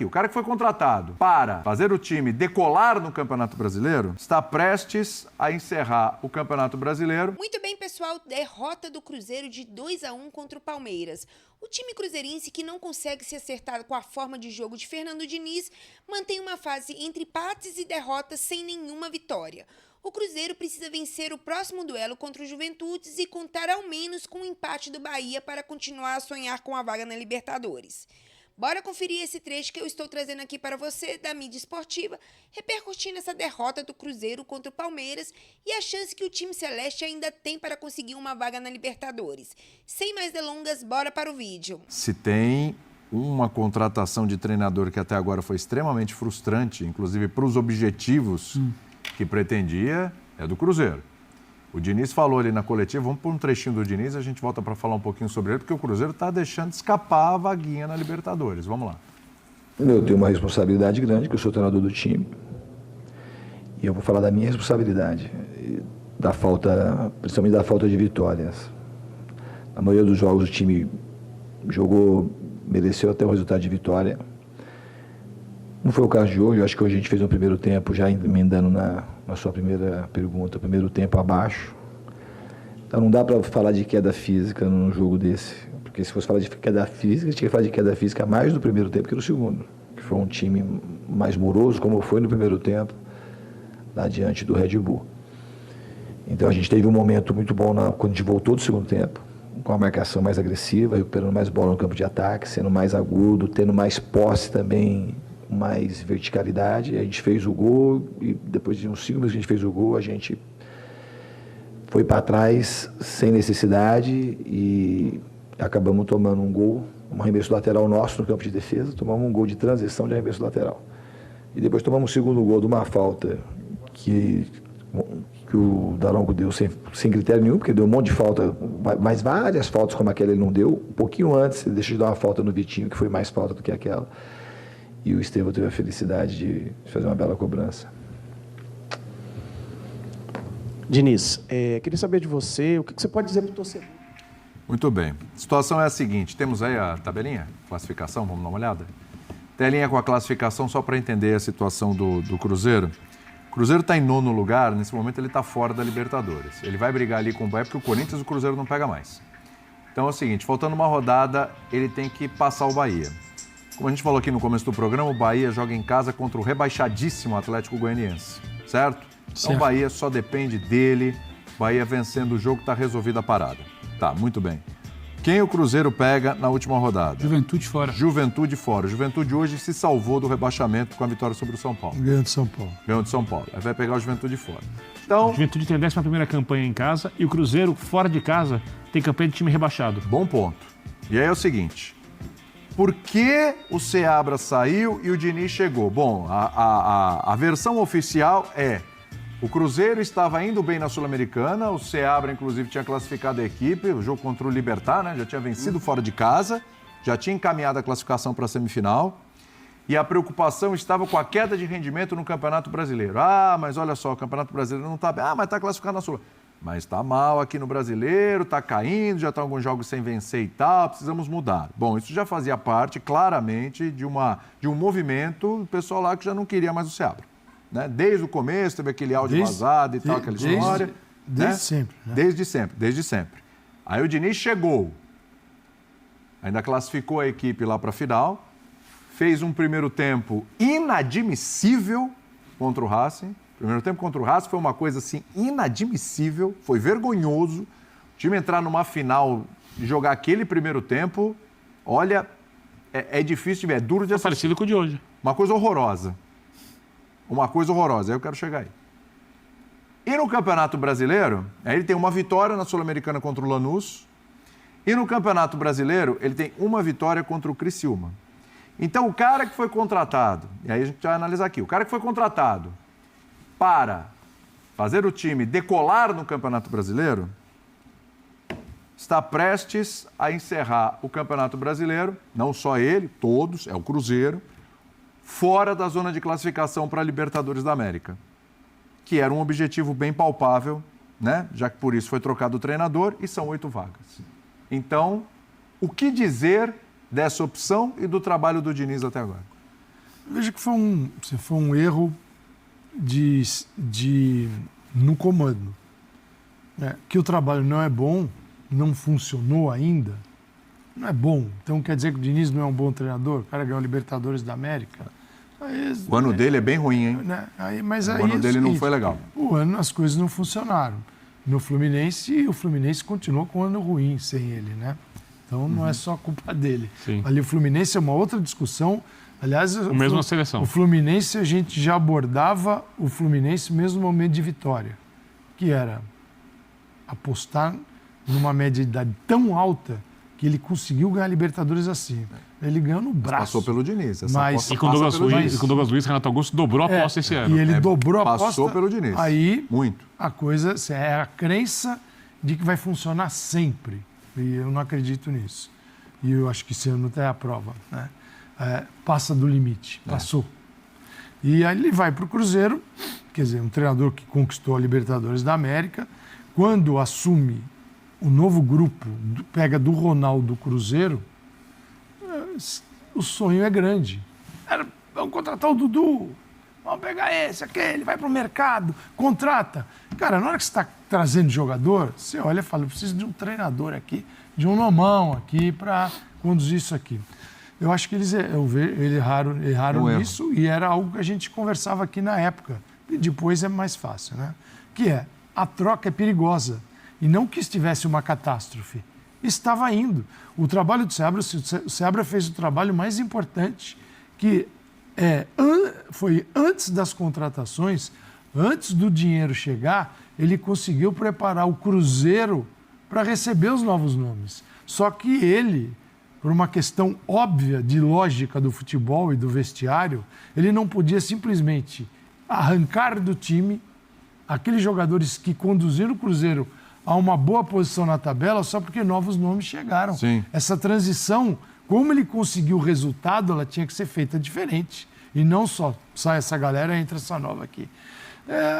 O cara que foi contratado para fazer o time decolar no Campeonato Brasileiro está prestes a encerrar o Campeonato Brasileiro. Muito bem, pessoal, derrota do Cruzeiro de 2-1 contra o Palmeiras. O time cruzeirense, que não consegue se acertar com a forma de jogo de Fernando Diniz, mantém uma fase entre empates e derrotas sem nenhuma vitória. O Cruzeiro precisa vencer o próximo duelo contra o Juventude e contar ao menos com o empate do Bahia para continuar a sonhar com a vaga na Libertadores. Bora conferir esse trecho que eu estou trazendo aqui para você da mídia esportiva, repercutindo essa derrota do Cruzeiro contra o Palmeiras e a chance que o time celeste ainda tem para conseguir uma vaga na Libertadores. Sem mais delongas, bora para o vídeo. Se tem uma contratação de treinador que até agora foi extremamente frustrante, inclusive para os objetivos que pretendia, é do Cruzeiro. O Diniz falou ali na coletiva, vamos pôr um trechinho do Diniz, a gente volta para falar um pouquinho sobre ele, porque o Cruzeiro está deixando escapar a vaguinha na Libertadores. Vamos lá. Eu tenho uma responsabilidade grande, que eu sou treinador do time. E eu vou falar da minha responsabilidade, da falta, principalmente da falta de vitórias. Na maioria dos jogos o time jogou, mereceu até o resultado de vitória. Não foi o caso de hoje, eu acho que hoje a gente fez um primeiro tempo, já emendando na sua primeira pergunta, primeiro tempo abaixo. Então não dá para falar de queda física num jogo desse, porque se fosse falar de queda física, tinha que falar de queda física mais no primeiro tempo que no segundo, que foi um time mais moroso, como foi no primeiro tempo, lá diante do Red Bull. Então a gente teve um momento muito bom quando a gente voltou do segundo tempo, com a marcação mais agressiva, recuperando mais bola no campo de ataque, sendo mais agudo, tendo mais posse também, mais verticalidade. A gente fez o gol e depois de uns 5 minutos que a gente fez o gol, a gente foi para trás sem necessidade e acabamos tomando um gol, um arremesso lateral nosso no campo de defesa, tomamos um gol de transição de arremesso lateral. E depois tomamos o segundo gol de uma falta que o Daronco deu sem critério nenhum, porque deu um monte de falta, mas várias faltas como aquela ele não deu. Um pouquinho antes ele deixou de dar uma falta no Vitinho, que foi mais falta do que aquela. E o Estevão teve a felicidade de fazer uma bela cobrança. Diniz, queria saber de você, o que você pode dizer para o torcedor? Muito bem. A situação é a seguinte, temos aí a tabelinha, classificação, vamos dar uma olhada? Telinha com a classificação só para entender a situação do Cruzeiro. O Cruzeiro está em 9º lugar, nesse momento ele está fora da Libertadores. Ele vai brigar ali com o Bahia, porque o Corinthians e o Cruzeiro não pega mais. Então é o seguinte, faltando uma rodada, ele tem que passar o Bahia. Como a gente falou aqui no começo do programa, o Bahia joga em casa contra o rebaixadíssimo Atlético Goianiense, certo? Então o Bahia só depende dele, Bahia vencendo o jogo, está resolvida a parada. Tá, muito bem. Quem o Cruzeiro pega na última rodada? Juventude fora. Juventude fora. Juventude hoje se salvou do rebaixamento com a vitória sobre o São Paulo. Ganhou de São Paulo. Ganhou de São Paulo. Aí vai pegar o Juventude fora. Então, A Juventude tem a 11ª campanha em casa e o Cruzeiro, fora de casa, tem campanha de time rebaixado. bom ponto. E aí é o seguinte, por que o Seabra saiu e o Diniz chegou? Bom, a versão oficial é: o Cruzeiro estava indo bem na Sul-Americana, o Seabra, inclusive, tinha classificado a equipe, o jogo contra o Libertad, né? Já tinha vencido fora de casa, já tinha encaminhado a classificação para a semifinal, e a preocupação estava com a queda de rendimento no Campeonato Brasileiro. Ah, mas olha só, o Campeonato Brasileiro não está bem. Ah, mas está classificado na Sul. Mas está mal aqui no Brasileiro, está caindo, já estão alguns jogos sem vencer e tal, precisamos mudar. Bom, isso já fazia parte, claramente, de um movimento do pessoal lá que já não queria mais o Seabra. Né? Desde o começo, teve aquele áudio vazado e tal, aquela história. Desde sempre. Né? Desde sempre. Aí o Diniz chegou, ainda classificou a equipe lá para a final, fez um primeiro tempo inadmissível contra o Racing. O primeiro tempo contra o Racing foi uma coisa assim inadmissível, foi vergonhoso. O time entrar numa final e jogar aquele primeiro tempo, olha, é difícil de ver, é duro de assistir. Parecido com o de hoje. Uma coisa horrorosa. Aí eu quero chegar aí. E no Campeonato Brasileiro, ele tem uma vitória na Sul-Americana contra o Lanús. E no Campeonato Brasileiro, ele tem uma vitória contra o Criciúma. Então, o cara que foi contratado, e aí a gente vai analisar aqui, o cara que foi contratado para fazer o time decolar no Campeonato Brasileiro, está prestes a encerrar o Campeonato Brasileiro, não só ele, todos, é o Cruzeiro, fora da zona de classificação para a Libertadores da América, que era um objetivo bem palpável, né? Já que por isso foi trocado o treinador e são 8 vagas. Então, o que dizer dessa opção e do trabalho do Diniz até agora? Veja que foi um erro no comando. Que o trabalho não é bom, não funcionou ainda, não é bom. Então quer dizer que o Diniz não é um bom treinador? O cara ganhou Libertadores da América. O ano dele é bem ruim, hein? O ano dele não foi legal. O ano as coisas não funcionaram. No Fluminense, e o Fluminense continuou com um ano ruim sem ele, né? Então não é só culpa dele. Sim. Ali o Fluminense é uma outra discussão. Aliás, mesmo na seleção. O Fluminense, a gente já abordava o Fluminense mesmo no momento de vitória, que era apostar numa média de idade tão alta que ele conseguiu ganhar Libertadores assim. Ele ganhou no braço. Passou pelo Diniz. E com o Douglas Luiz, Renato Augusto dobrou a aposta esse ano. E ele dobrou a aposta. Passou pelo Diniz. Aí, muito. A coisa é a crença de que vai funcionar sempre. E eu não acredito nisso. E eu acho que esse ano até é a prova. Né? Passa do limite. Passou. E aí ele vai para o Cruzeiro, quer dizer, um treinador que conquistou a Libertadores da América. Quando assume o novo grupo, pega do Ronaldo Cruzeiro, o sonho é grande. Vamos contratar o Dudu, vamos pegar esse, aquele, vai para o mercado, contrata. Cara, na hora que você está trazendo jogador, você olha e fala, eu preciso de um treinador aqui, de um nomão aqui para conduzir isso aqui. Eu acho que eles erraram nisso e era algo que a gente conversava aqui na época. E depois é mais fácil, né? Que é, a troca é perigosa. E não que estivesse uma catástrofe. Estava indo. O trabalho do Seabra, o Seabra fez o trabalho mais importante, que foi antes das contratações, antes do dinheiro chegar, ele conseguiu preparar o Cruzeiro para receber os novos nomes. Só que ele, por uma questão óbvia de lógica do futebol e do vestiário, ele não podia simplesmente arrancar do time aqueles jogadores que conduziram o Cruzeiro a uma boa posição na tabela só porque novos nomes chegaram. Sim. Essa transição, como ele conseguiu o resultado, ela tinha que ser feita diferente. E não só sai essa galera e entra essa nova aqui.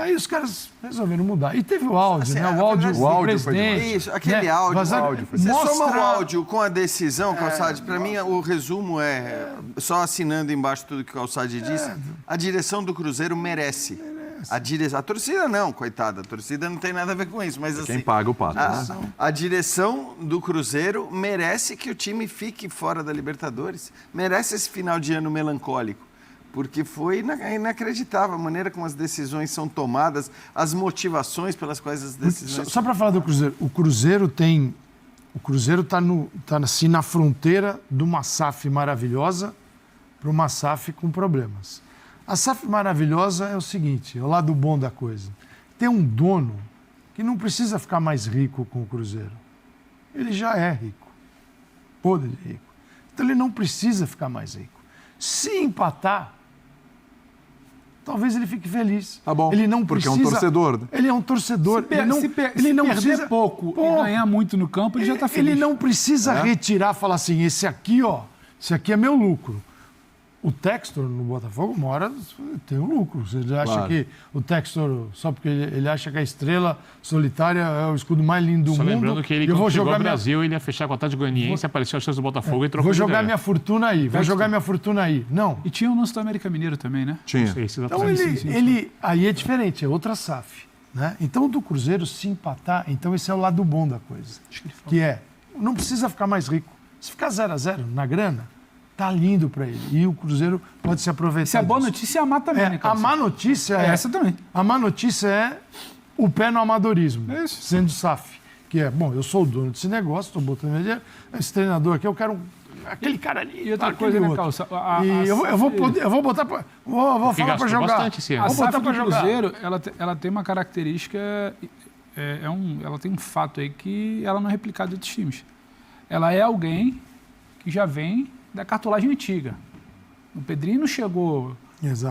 Aí os caras resolveram mudar. E teve o áudio, né? O áudio do presidente. Isso, aquele né? áudio. Você soma o áudio com a decisão, Calçade. Para mim, o resumo só assinando embaixo tudo que o Calçade disse, a direção do Cruzeiro merece. A torcida não, coitada. A torcida não tem nada a ver com isso. Mas assim, quem paga o pato. A direção do Cruzeiro merece que o time fique fora da Libertadores. Merece esse final de ano melancólico. Porque foi inacreditável a maneira como as decisões são tomadas, as motivações pelas quais as decisões... Só para falar do Cruzeiro. O Cruzeiro está assim, na fronteira de uma SAF maravilhosa para uma SAF com problemas. A SAF maravilhosa é o seguinte, é o lado bom da coisa. Tem um dono que não precisa ficar mais rico com o Cruzeiro. Ele já é rico. Podre de rico. Então ele não precisa ficar mais rico. Se empatar, talvez ele fique feliz. Tá bom, ele não porque precisa, é um torcedor. Ele é um torcedor. Ele não precisa pouco e ganhar muito no campo, ele já está feliz. Ele não precisa retirar, falar assim, esse aqui é meu lucro. O Textor no Botafogo, uma hora tem um lucro. Você acha que o Textor, só porque ele acha que a estrela solitária é o escudo mais lindo do só mundo. Lembrando que ele, quando chegou ao Brasil, ele ia fechar com a Atlético Goianiense, apareceu a chance do Botafogo e trocou. Vou jogar minha fortuna aí, Não. E tinha o lance do América Mineiro também, né? Tinha. Então aí é diferente, é outra SAF. Né? Então o do Cruzeiro, se empatar, então esse é o lado bom da coisa. Que não precisa ficar mais rico. Se ficar 0-0 na grana, tá lindo para ele. E o Cruzeiro pode se aproveitar. Se a boa notícia é a má também, né, a má notícia é essa também. A má notícia é o pé no amadorismo, sendo SAF. Que eu sou o dono desse negócio, estou botando meu dinheiro, esse treinador aqui, eu quero aquele cara ali. E outra coisa, né, Calça? Eu vou botar para... Vou falar para jogar. A SAF do Cruzeiro, ela tem uma característica, ela tem um fato aí que ela não é replicada em outros times. Ela é alguém que já vem da cartolagem antiga. O Pedrinho não chegou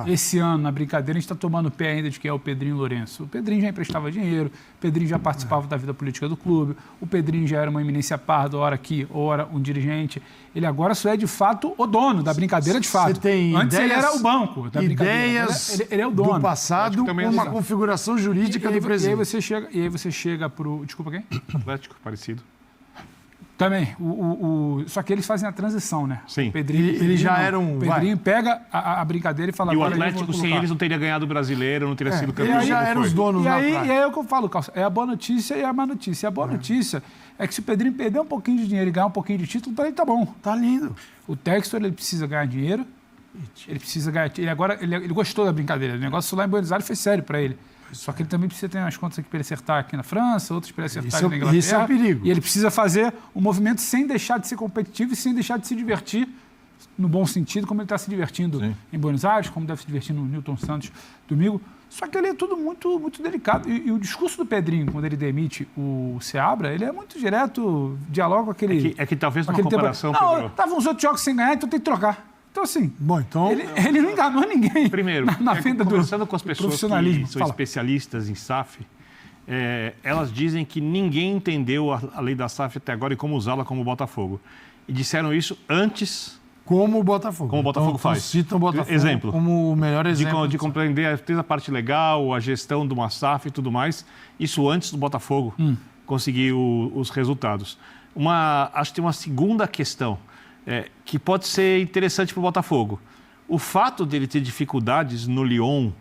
esse ano na brincadeira, a gente está tomando pé ainda de quem é o Pedrinho Lourenço. O Pedrinho já emprestava dinheiro, o Pedrinho já participava da vida política do clube, o Pedrinho já era uma eminência parda, ora aqui, ora um dirigente. Ele agora só é de fato o dono da brincadeira de fato. Antes ele era o banco da brincadeira. Ele é o dono. Do passado com uma configuração jurídica do presidente. E aí você chega para o... Desculpa, quem? Atlético, parecido. Também. Só que eles fazem a transição, né? Sim. O Pedrinho, Ele já não. era um- O Pedrinho pega a brincadeira e fala... E o agora eu vou Atlético, sem colocar. eles, não teria ganhado o Brasileiro, não teria sido campeão. Eles já como eram foi. os donos E na aí, praia. é o que eu falo, Calça. É a boa notícia e a má notícia. A boa notícia é que se o Pedrinho perder um pouquinho de dinheiro e ganhar um pouquinho de título, pra ele tá bom. Tá lindo. O Textor, ele precisa ganhar dinheiro. Ele precisa ganhar... Ele gostou da brincadeira. O negócio lá em Buenos Aires foi sério para ele. Só que ele também precisa ter umas contas aqui para ele acertar aqui na França, outras para ele acertar Isso aqui é- na Inglaterra. isso é o perigo. E ele precisa fazer um movimento sem deixar de ser competitivo e sem deixar de se divertir, no bom sentido, como ele está se divertindo em Buenos Aires, como deve se divertir no Newton Santos domingo. Só que ele é tudo muito, muito delicado. E o discurso do Pedrinho, quando ele demite o Seabra, ele é muito direto, dialoga com aquele... É que talvez com numa aquele comparação, Não, Pedro... estavam os outros jogos sem ganhar, então tem que trocar. Então, assim, Bom, então... ele não enganou ninguém. Primeiro, na venda do conversando com as pessoas profissionalismo. que são Fala. especialistas em SAF, elas dizem que ninguém entendeu a lei da SAF até agora e como usá-la como o Botafogo. E disseram isso antes Como o Botafogo. Como o Botafogo Então, faz. Citam o Botafogo Exemplo. como o melhor de exemplo. compreender desde a parte legal, a gestão de uma SAF e tudo mais. Isso antes do Botafogo conseguir os resultados. Acho que tem uma segunda questão que pode ser interessante para o Botafogo. O fato dele ter dificuldades no Lyon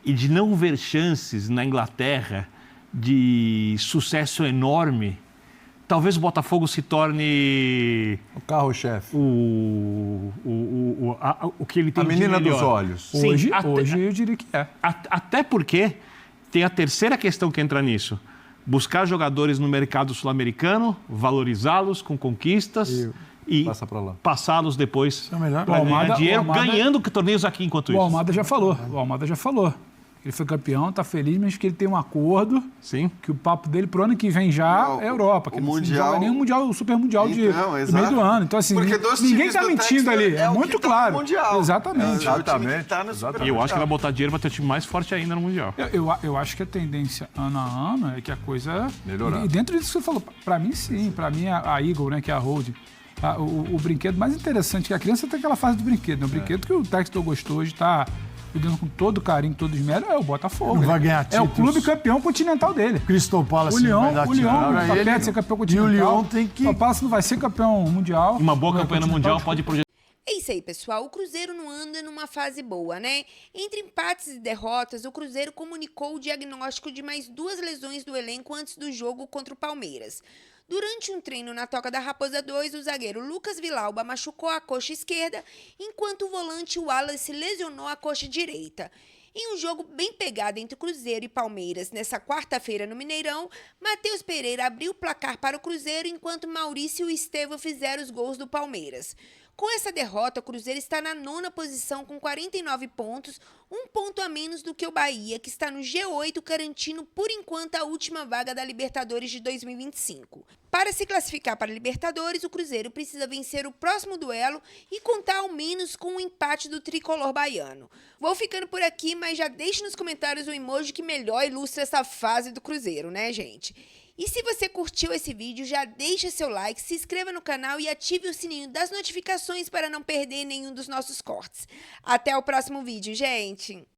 e de não ver chances na Inglaterra de sucesso enorme, talvez o Botafogo se torne O carro-chefe. o que ele tem A menina de melhor. dos olhos. Sim, Hoje eu diria que é. Até porque tem a terceira questão que entra nisso. Buscar jogadores no mercado sul-americano, valorizá-los com conquistas e Passa pra lá. passá-los depois é o melhor. para ganhar Almada- dinheiro, o Almada- ganhando torneios aqui enquanto O isso. Almada já falou. O Almada já falou. Ele foi campeão, tá feliz, mas que ele tem um acordo, Sim. que o papo dele pro ano que vem já Não, é Europa. Que o ele não Mundial- joga nem o Mundial, o Super Mundial Então, do meio exato. do ano. Então, assim, Porque dos ninguém times tá do mentindo Textor ali. É o muito que tá claro. no Mundial. Exatamente. É o time que tá no Super E eu acho que vai Mundial. botar dinheiro para ter um time mais forte ainda no Mundial. Eu acho que a tendência ano a ano é que a coisa... Melhorar. E dentro disso que você falou, para mim sim, para mim a Eagle, né, que é a Hold, o brinquedo mais interessante, que a criança tem aquela fase do brinquedo, né? O brinquedo que o Textor gostou hoje está cuidando com todo carinho, todo esmero, é o Botafogo. Não vai Ele ganhar é o títulos. clube campeão continental dele. Crystal Palace O Lyon vai dar tá título. perto de ser campeão E continental. o Lyon tem que... O Palace não vai ser campeão mundial. E uma boa Não é campanha no continental, Mundial pode projetar. É isso aí, pessoal. O Cruzeiro não anda numa fase boa, né? Entre empates e derrotas, o Cruzeiro comunicou o diagnóstico de mais 2 lesões do elenco antes do jogo contra o Palmeiras. Durante um treino na Toca da Raposa 2, o zagueiro Lucas Vilauba machucou a coxa esquerda, enquanto o volante Wallace lesionou a coxa direita. Em um jogo bem pegado entre Cruzeiro e Palmeiras nessa quarta-feira no Mineirão, Matheus Pereira abriu o placar para o Cruzeiro, enquanto Maurício e Estevão fizeram os gols do Palmeiras. Com essa derrota, o Cruzeiro está na 9ª posição com 49 pontos, 1 ponto a menos do que o Bahia, que está no G8, garantindo por enquanto a última vaga da Libertadores de 2025. Para se classificar para a Libertadores, o Cruzeiro precisa vencer o próximo duelo e contar ao menos com o empate do tricolor baiano. Vou ficando por aqui, mas já deixe nos comentários o emoji que melhor ilustra essa fase do Cruzeiro, né, gente? E se você curtiu esse vídeo, já deixa seu like, se inscreva no canal e ative o sininho das notificações para não perder nenhum dos nossos cortes. Até o próximo vídeo, gente!